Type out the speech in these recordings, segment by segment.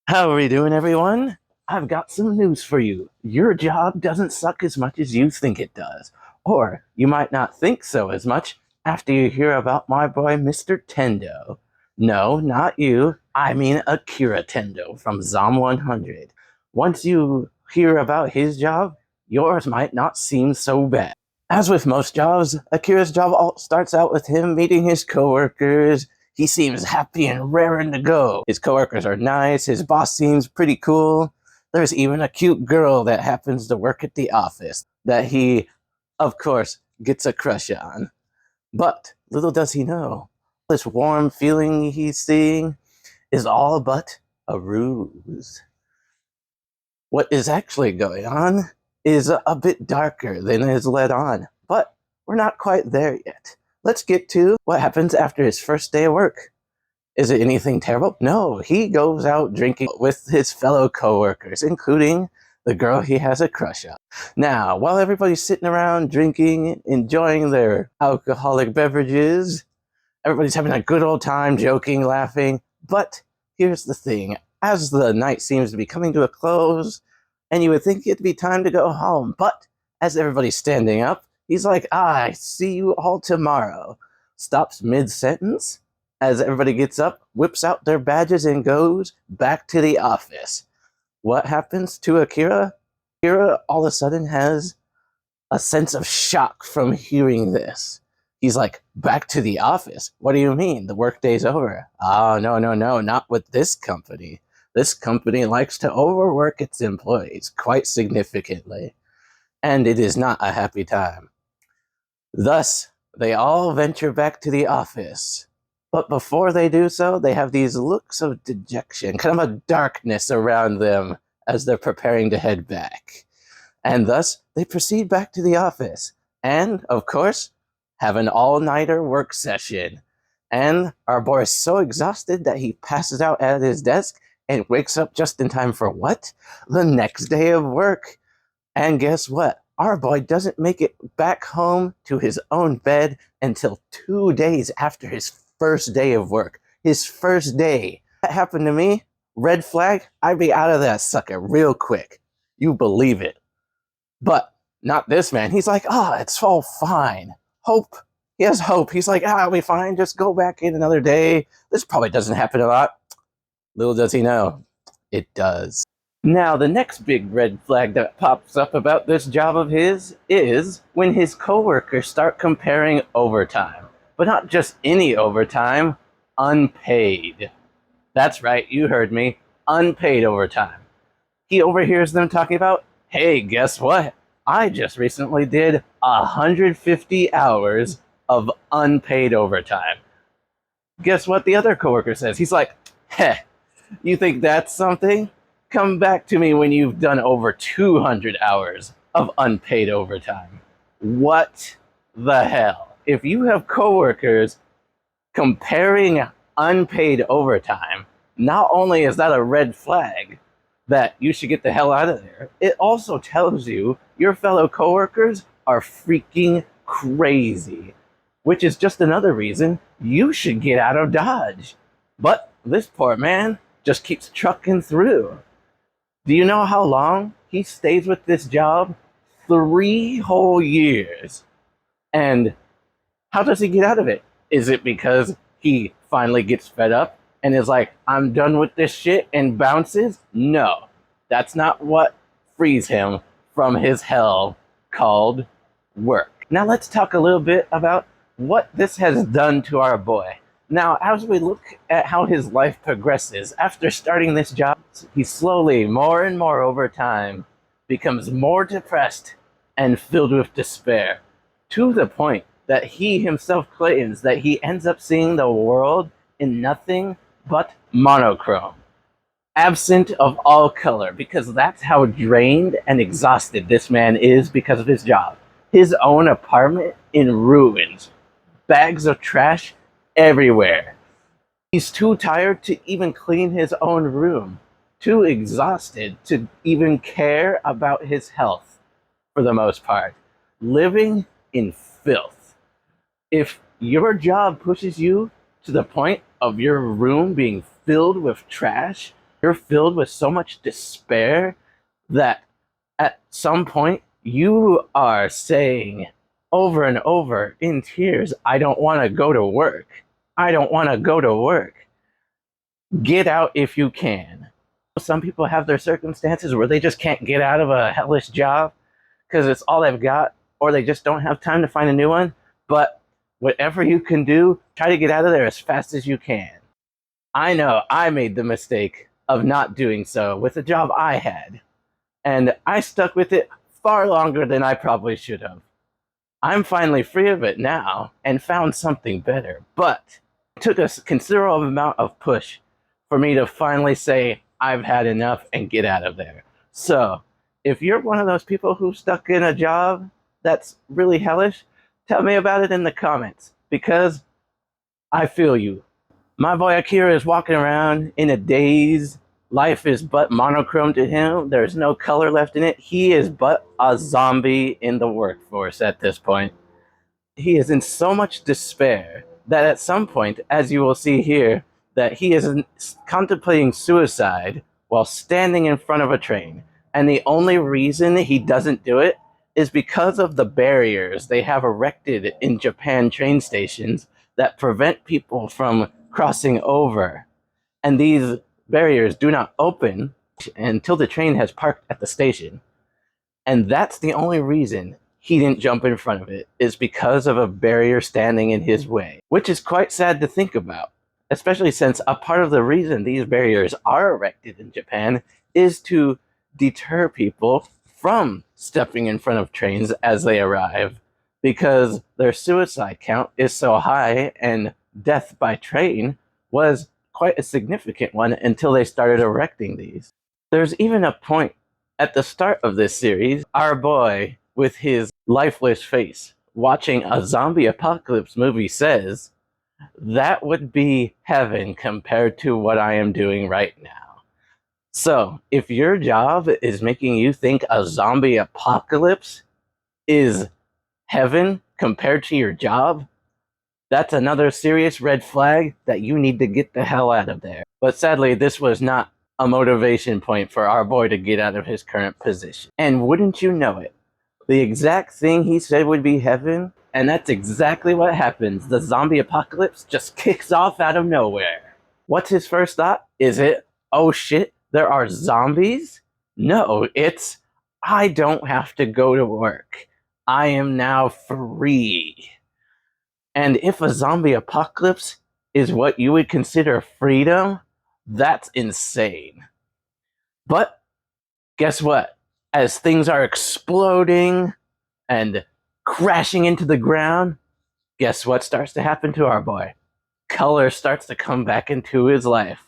How are we doing, everyone? I've got some news for you. Your job doesn't suck as much as you think it does. Or you might not think so as much after you hear about my boy, Mr. Tendo. No, not you. I mean Akira Tendou from Zom 100. Once you hear about his job, yours might not seem so bad. As with most jobs, Akira's job all starts out with him meeting his coworkers. He seems happy and raring to go. His coworkers are nice, his boss seems pretty cool. There's even a cute girl that happens to work at the office that he, of course, gets a crush on. But little does he know, this warm feeling he's seeing is all but a ruse. What is actually going on is a bit darker than is let on, but we're not quite there yet. Let's get to what happens after his first day of work. Is it anything terrible? No, he goes out drinking with his fellow coworkers, including the girl he has a crush on. Now, while everybody's sitting around drinking, enjoying their alcoholic beverages, everybody's having a good old time, joking, laughing. But here's the thing. As the night seems to be coming to a close, and you would think it'd be time to go home, but as everybody's standing up, he's like, I see you all tomorrow. Stops mid-sentence as everybody gets up, whips out their badges, and goes back to the office. What happens to Akira? Akira all of a sudden has a sense of shock from hearing this. He's like, back to the office? What do you mean? The workday's over. Oh, no, no, no, not with this company. This company likes to overwork its employees quite significantly, and it is not a happy time. Thus, they all venture back to the office. But before they do so, they have these looks of dejection, kind of a darkness around them as they're preparing to head back. And thus, they proceed back to the office. And, of course, have an all-nighter work session. And our boy is so exhausted that he passes out at his desk and wakes up just in time for what? The next day of work. And guess what? Our boy doesn't make it back home to his own bed until 2 days after his first day of work. His first day. That happened to me. Red flag. I'd be out of that sucker real quick. You believe it. But not this man. He's like, it's all fine. Hope. He has hope. He's like, I'll be fine. Just go back in another day. This probably doesn't happen a lot. Little does he know, it does. Now, the next big red flag that pops up about this job of his is when his coworkers start comparing overtime. But not just any overtime, unpaid. That's right, you heard me. Unpaid overtime. He overhears them talking about, hey, guess what? I just recently did 150 hours of unpaid overtime. Guess what the other coworker says? He's like, heh, you think that's something? Come back to me when you've done over 200 hours of unpaid overtime. What the hell? If you have coworkers comparing unpaid overtime, not only is that a red flag that you should get the hell out of there, it also tells you your fellow coworkers are freaking crazy, which is just another reason you should get out of Dodge. But this poor man just keeps trucking through. Do you know how long he stays with this job? 3 whole years. And how does he get out of it? Is it because he finally gets fed up and is like, I'm done with this shit and bounces? No, that's not what frees him from his hell called work. Now let's talk a little bit about what this has done to our boy. Now, as we look at how his life progresses, after starting this job, he slowly, more and more over time, becomes more depressed and filled with despair, to the point that he himself claims that he ends up seeing the world in nothing but monochrome, absent of all color, because that's how drained and exhausted this man is because of his job. His own apartment in ruins, bags of trash everywhere. He's too tired to even clean his own room, too exhausted to even care about his health for the most part. Living in filth. If your job pushes you to the point of your room being filled with trash, You're filled with so much despair that at some point you are saying over and over in tears, I don't want to go to work. I don't want to go to work. Get out if you can. Some people have their circumstances where they just can't get out of a hellish job because it's all they've got, or they just don't have time to find a new one. But whatever you can do, try to get out of there as fast as you can. I know I made the mistake of not doing so with the job I had, and I stuck with it far longer than I probably should have. I'm finally free of it now and found something better, but it took a considerable amount of push for me to finally say I've had enough and get out of there. So, if you're one of those people who's stuck in a job that's really hellish, tell me about it in the comments, because I feel you. My boy Akira is walking around in a daze. Life is but monochrome to him. There's no color left in it. He is but a zombie in the workforce at this point. He is in so much despair that at some point, as you will see here, that he is contemplating suicide while standing in front of a train. And the only reason he doesn't do it is because of the barriers they have erected in Japan train stations that prevent people from crossing over. And these barriers do not open until the train has parked at the station. And that's the only reason he didn't jump in front of it, is because of a barrier standing in his way, which is quite sad to think about, especially since a part of the reason these barriers are erected in Japan is to deter people from stepping in front of trains as they arrive, because their suicide count is so high and death by train was quite a significant one until they started erecting these. There's even a point at the start of this series, our boy with his lifeless face watching a zombie apocalypse movie says, that would be heaven compared to what I am doing right now. So, if your job is making you think a zombie apocalypse is heaven compared to your job, that's another serious red flag that you need to get the hell out of there. But sadly, this was not a motivation point for our boy to get out of his current position. And wouldn't you know it, the exact thing he said would be heaven, and that's exactly what happens. The zombie apocalypse just kicks off out of nowhere. What's his first thought? Is it, oh shit, there are zombies? No, it's, I don't have to go to work. I am now free. And if a zombie apocalypse is what you would consider freedom, that's insane. But guess what? As things are exploding and crashing into the ground, guess what starts to happen to our boy? Color starts to come back into his life.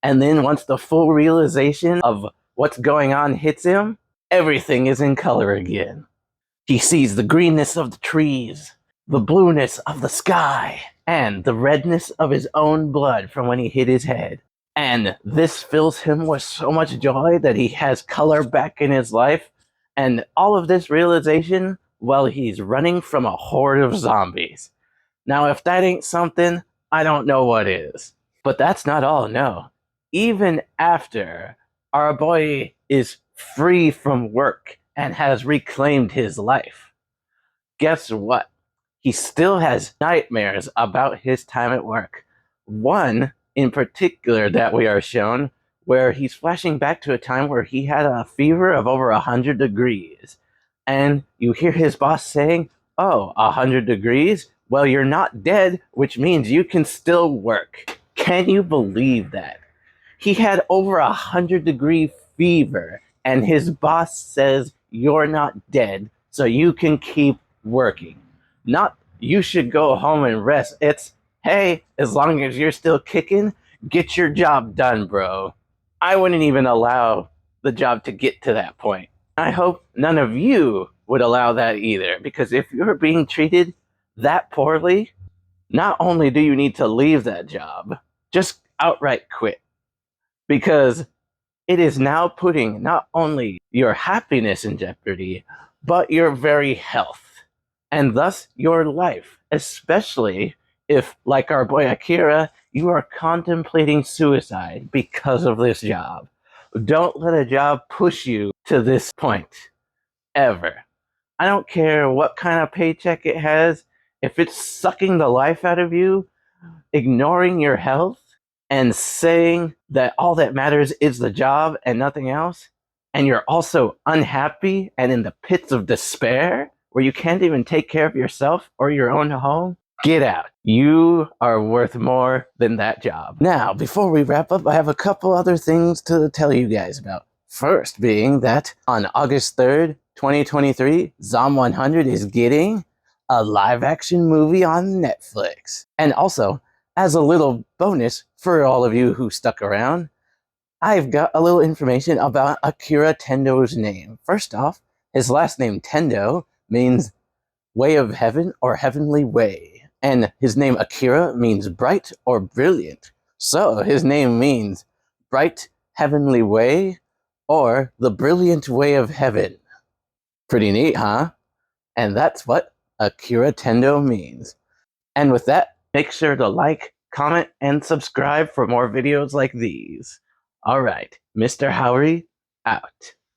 And then once the full realization of what's going on hits him, everything is in color again. He sees the greenness of the trees, the blueness of the sky, and the redness of his own blood from when he hit his head. And this fills him with so much joy that he has color back in his life. And all of this realization while he's running from a horde of zombies. Now, if that ain't something, I don't know what is. But that's not all, no. Even after our boy is free from work and has reclaimed his life, guess what? He still has nightmares about his time at work. One in particular that we are shown, where he's flashing back to a time where he had a fever of over 100 degrees. And you hear his boss saying, oh, 100 degrees? Well, you're not dead, which means you can still work. Can you believe that? He had over 100-degree fever, and his boss says, you're not dead, so you can keep working. Not, you should go home and rest. It's, hey, as long as you're still kicking, get your job done, bro. I wouldn't even allow the job to get to that point. I hope none of you would allow that either, because if you're being treated that poorly, not only do you need to leave that job, just outright quit. Because it is now putting not only your happiness in jeopardy, but your very health, and thus your life, especially if, like our boy Akira, you are contemplating suicide because of this job. Don't let a job push you to this point, ever. I don't care what kind of paycheck it has, if it's sucking the life out of you, ignoring your health, and saying that all that matters is the job and nothing else, and you're also unhappy and in the pits of despair where you can't even take care of yourself or your own home, get out. You are worth more than that job. Now, before we wrap up, I have a couple other things to tell you guys about. First being that on August 3rd, 2023, Zom 100 is getting a live-action movie on Netflix. And also, as a little bonus for all of you who stuck around, I've got a little information about Akira Tendou's name. First off, his last name Tendou means way of heaven or heavenly way. And his name Akira means bright or brilliant. So his name means bright heavenly way or the brilliant way of heaven. Pretty neat, huh? And that's what Akira Tendou means. And with that, make sure to like, comment, and subscribe for more videos like these. Alright, Mr. Howery, out.